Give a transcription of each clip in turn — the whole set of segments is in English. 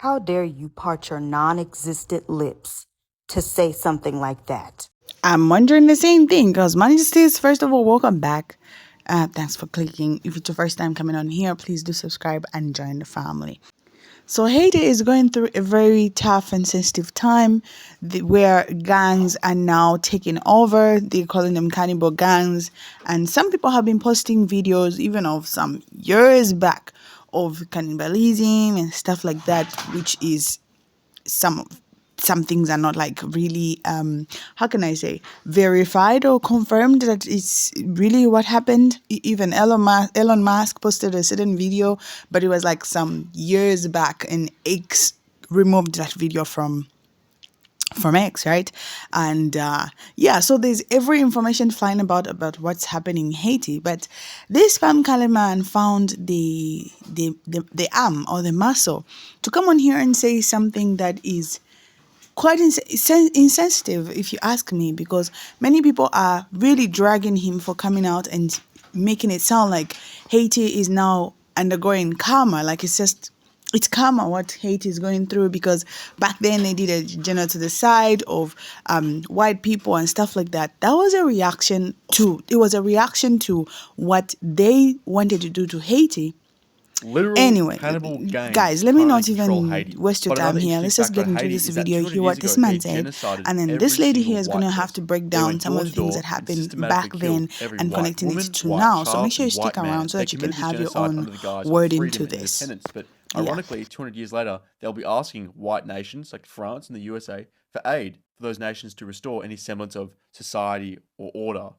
How dare you part your non-existent lips to say something like that? I'm wondering the same thing because money stays. First of all, welcome back. Thanks for clicking. If it's your first time coming on here, please do subscribe and join the family. So Haiti is going through a very tough and sensitive time where gangs are now taking over. They're calling them cannibal gangs. And some people have been posting videos even of some years back of cannibalism and stuff like that, which is some things are not like really how can I say verified or confirmed that it's really what happened. Even Elon Musk posted a certain video, but it was like some years back, and X removed that video from X, right? And yeah, so there's every information flying about what's happening in Haiti. But this Pam Kaleman found the arm or the muscle to come on here and say something that is quite insensitive, if you ask me, because many people are really dragging him for coming out and making it sound like Haiti is now undergoing karma. Like it's karma what Haiti is going through, because back then they did a genocide of white people and stuff like that. That was a reaction to, it was a reaction to what they wanted to do to Haiti. Literal Anyway, cannibal gangs guys, let me currently not control even Haiti. waste your But time another here. interesting Let's just fact get about into Haiti this is that video, 200 hear years what ago this they man said, genocided and then this every lady single here is white going to have person. to break They down went some door of to the things door that and happened back systematically then killed every and white connecting it woman, to white now. So make child, sure you and stick white man. around so They that you can committed this have your genocide own under the guise of word freedom into and this. independence. But Yeah. ironically, 200 years later, they'll be asking white nations like France and the USA for aid for those nations to restore any semblance of society or order.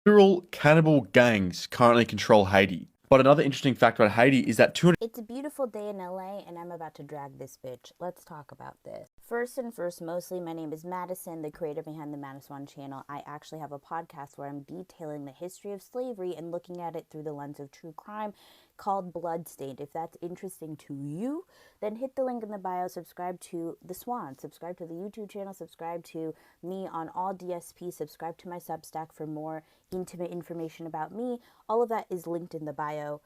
Literal cannibal gangs currently control Haiti. But another interesting fact about Haiti is that 200 It's a beautiful day in LA, and I'm about to drag this bitch. Let's talk about this. First and first, mostly, my name is Madison, the creator behind the Madison channel. I actually have a podcast where I'm detailing the history of slavery and looking at it through the lens of true crime called Bloodstained. If that's interesting to you, then hit the link in the bio, subscribe to The Swan, subscribe to the YouTube channel, subscribe to me on all DSP, subscribe to my Substack for more intimate information about me. All of that is linked in the bio.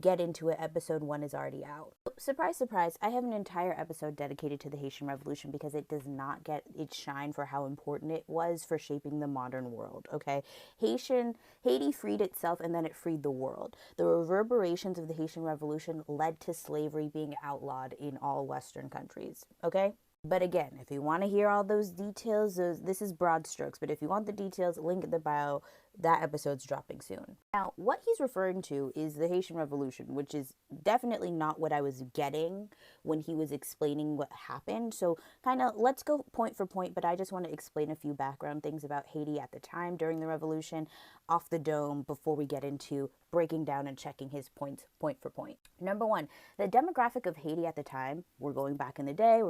Get into it. Episode 1 is already out. Surprise, surprise, I have an entire episode dedicated to the Haitian Revolution because it does not get its shine for how important it was for shaping the modern world, okay? Haiti freed itself and then it freed the world. The reverberations of the Haitian Revolution led to slavery being outlawed in all Western countries, okay? But again, if you want to hear all those details, this is broad strokes, but if you want the details, link in the bio. That episode's dropping soon. Now, what he's referring to is the Haitian Revolution, which is definitely not what I was getting when he was explaining what happened. So kind of let's go point for point, but I just want to explain a few background things about Haiti at the time during the revolution off the dome before we get into breaking down and checking his points point for point. Number one, the demographic of Haiti at the time, we're going back in the day,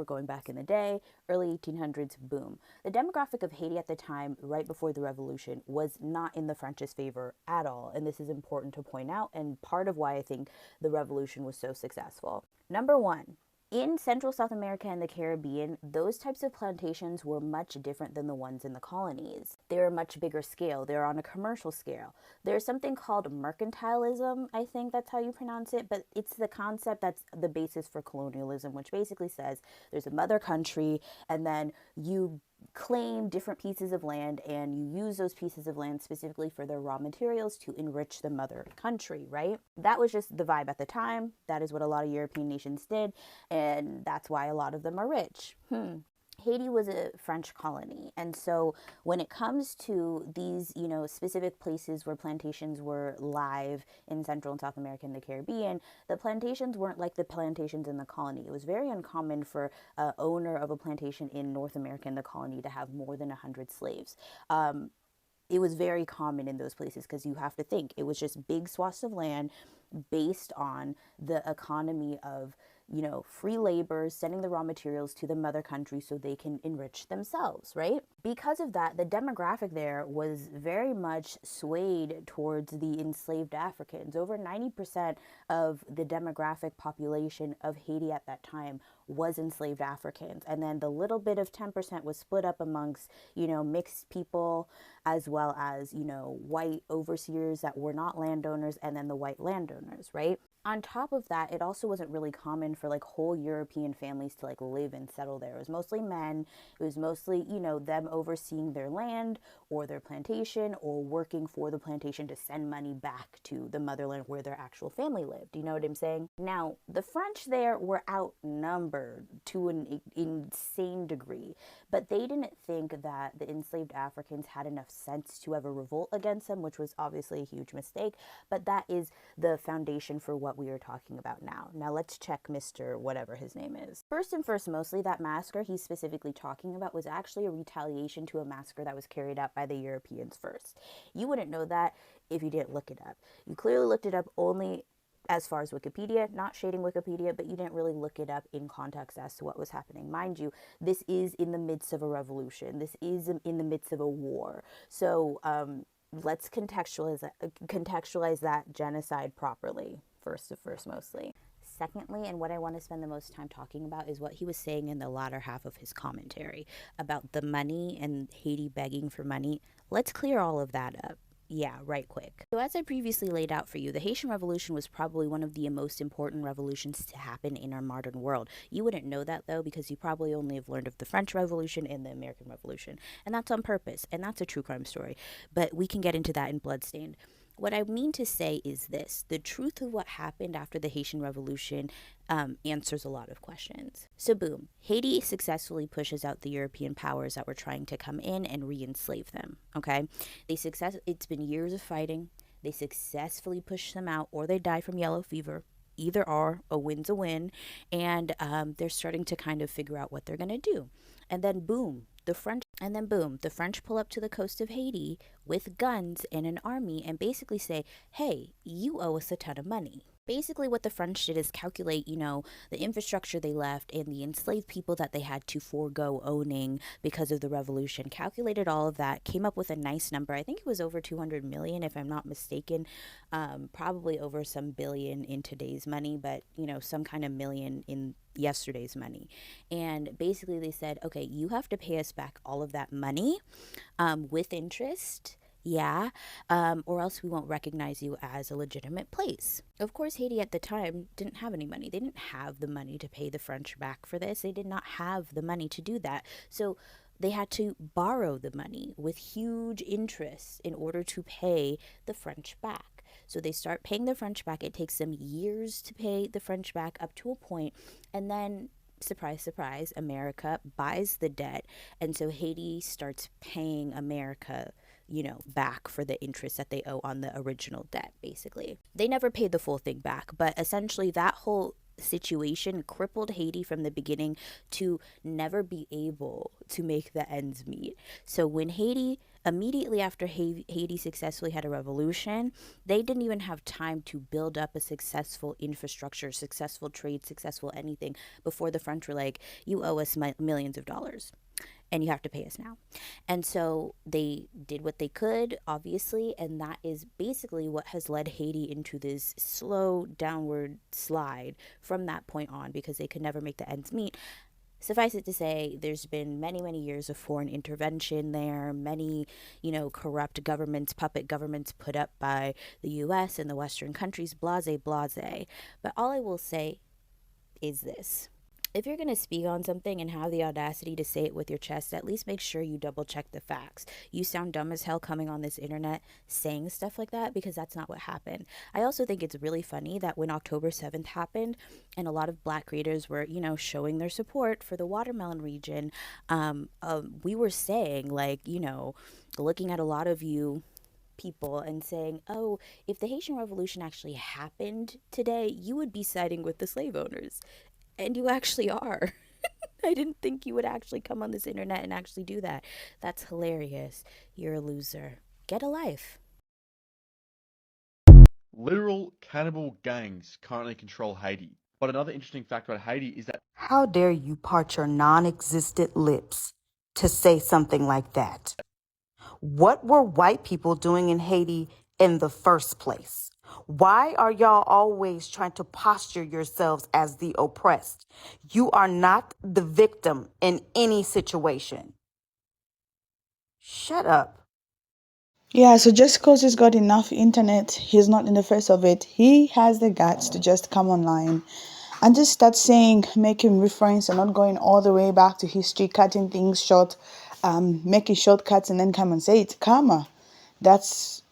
early 1800s, boom. The demographic of Haiti at the time, right before the revolution, was not in the French's favor at all. And this is important to point out, and part of why I think the revolution was so successful. Number one, in Central South America and the Caribbean, those types of plantations were much different than the ones in the colonies. They're a much bigger scale. They're on a commercial scale. There's something called mercantilism, I think that's how you pronounce it, but it's the concept that's the basis for colonialism, which basically says there's a mother country and then you claim different pieces of land and you use those pieces of land specifically for their raw materials to enrich the mother country, right? That was just the vibe at the time. That is what a lot of European nations did, and that's why a lot of them are rich. Haiti was a French colony, and so when it comes to these, specific places where plantations were live in Central and South America and the Caribbean, the plantations weren't like the plantations in the colony. It was very uncommon for an owner of a plantation in North America and the colony to have more than 100 slaves. It was very common in those places because you have to think it was just big swaths of land based on the economy of free labor, sending the raw materials to the mother country so they can enrich themselves, right? Because of that, the demographic there was very much swayed towards the enslaved Africans. Over 90% of the demographic population of Haiti at that time was enslaved Africans. And then the little bit of 10% was split up amongst, mixed people, as well as, white overseers that were not landowners, and then the white landowners, right? On top of that, it also wasn't really common for like whole European families to like live and settle there. It was mostly men. It was mostly, them overseeing their land or their plantation, or working for the plantation to send money back to the motherland where their actual family lived. You know what I'm saying? Now, the French there were outnumbered to an insane degree, but they didn't think that the enslaved Africans had enough sense to ever revolt against them, which was obviously a huge mistake. But that is the foundation for what we are talking about now. Now let's check Mr. whatever his name is. First and first, mostly that massacre he's specifically talking about was actually a retaliation to a massacre that was carried out by the Europeans first. You wouldn't know that if you didn't look it up. You clearly looked it up only as far as Wikipedia, not shading Wikipedia, but you didn't really look it up in context as to what was happening. Mind you, this is in the midst of a revolution. This is in the midst of a war. So let's contextualize that genocide properly, first mostly. Secondly, and what I want to spend the most time talking about, is what he was saying in the latter half of his commentary about the money and Haiti begging for money. Let's clear all of that up. Yeah, right quick. So as I previously laid out for you, the Haitian Revolution was probably one of the most important revolutions to happen in our modern world. You wouldn't know that, though, because you probably only have learned of the French Revolution and the American Revolution. And that's on purpose, and that's a true crime story. But we can get into that in Bloodstained. What I mean to say is this: the truth of what happened after the Haitian Revolution answers a lot of questions. So boom, Haiti successfully pushes out the European powers that were trying to come in and re-enslave them, okay? It's been years of fighting. They successfully push them out, or they die from yellow fever. Either or, a win's a win, and they're starting to kind of figure out what they're going to do. And then boom, the French pull up to the coast of Haiti with guns and an army and basically say, hey, you owe us a ton of money. Basically what the French did is calculate, the infrastructure they left and the enslaved people that they had to forego owning because of the revolution, calculated all of that, came up with a nice number. I think it was over 200 million, if I'm not mistaken, probably over some billion in today's money, but, some kind of million in yesterday's money. And basically they said, okay, you have to pay us back all of that money with interest. Yeah, or else we won't recognize you as a legitimate place. Of course, Haiti at the time didn't have any money. They didn't have the money to pay the French back for this. They did not have the money to do that. So they had to borrow the money with huge interest in order to pay the French back. So they start paying the French back. It takes them years to pay the French back up to a point, and then surprise, surprise, America buys the debt. And so Haiti starts paying America, back for the interest that they owe on the original debt, basically. They never paid the full thing back, but essentially that whole situation crippled Haiti from the beginning to never be able to make the ends meet. So when immediately after Haiti successfully had a revolution, they didn't even have time to build up a successful infrastructure, successful trade, successful anything, before the French were like, you owe us millions of dollars and you have to pay us now. And so they did what they could, obviously, and that is basically what has led Haiti into this slow downward slide from that point on, because they could never make the ends meet. Suffice it to say, there's been many, many years of foreign intervention there, many, corrupt governments, puppet governments put up by the U.S. and the Western countries, blase, blase. But all I will say is this: if you're going to speak on something and have the audacity to say it with your chest, at least make sure you double check the facts. You sound dumb as hell coming on this internet saying stuff like that, because that's not what happened. I also think it's really funny that when October 7th happened and a lot of Black creators were, showing their support for the watermelon region, we were saying, looking at a lot of you people and saying, oh, if the Haitian Revolution actually happened today, you would be siding with the slave owners. And you actually are. I didn't think you would actually come on this internet and actually do that. That's hilarious. You're a loser. Get a life. Literal cannibal gangs currently control Haiti. But another interesting fact about Haiti is that How dare you part your non existent lips to say something like that? What were white people doing in Haiti in the first place? Why are y'all always trying to posture yourselves as the oppressed? You are not the victim in any situation. Shut up. Yeah, so just because he's got enough internet, he's not in the face of it. He has the guts to just come online and just start saying, making reference and not going all the way back to history, cutting things short, making shortcuts and then come and say it's karma. That's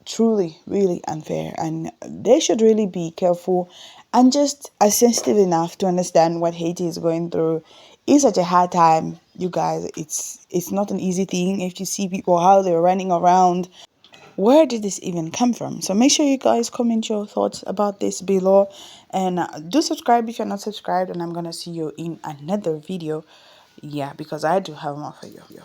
truly, really unfair. And they should really be careful and just are sensitive enough to understand what Haiti is going through. It's such a hard time, you guys. It's not an easy thing. If you see people how they're running around, where did this even come from? So make sure you guys comment your thoughts about this below, and do subscribe if you're not subscribed, and I'm gonna see you in another video. Yeah, because I do have more for you.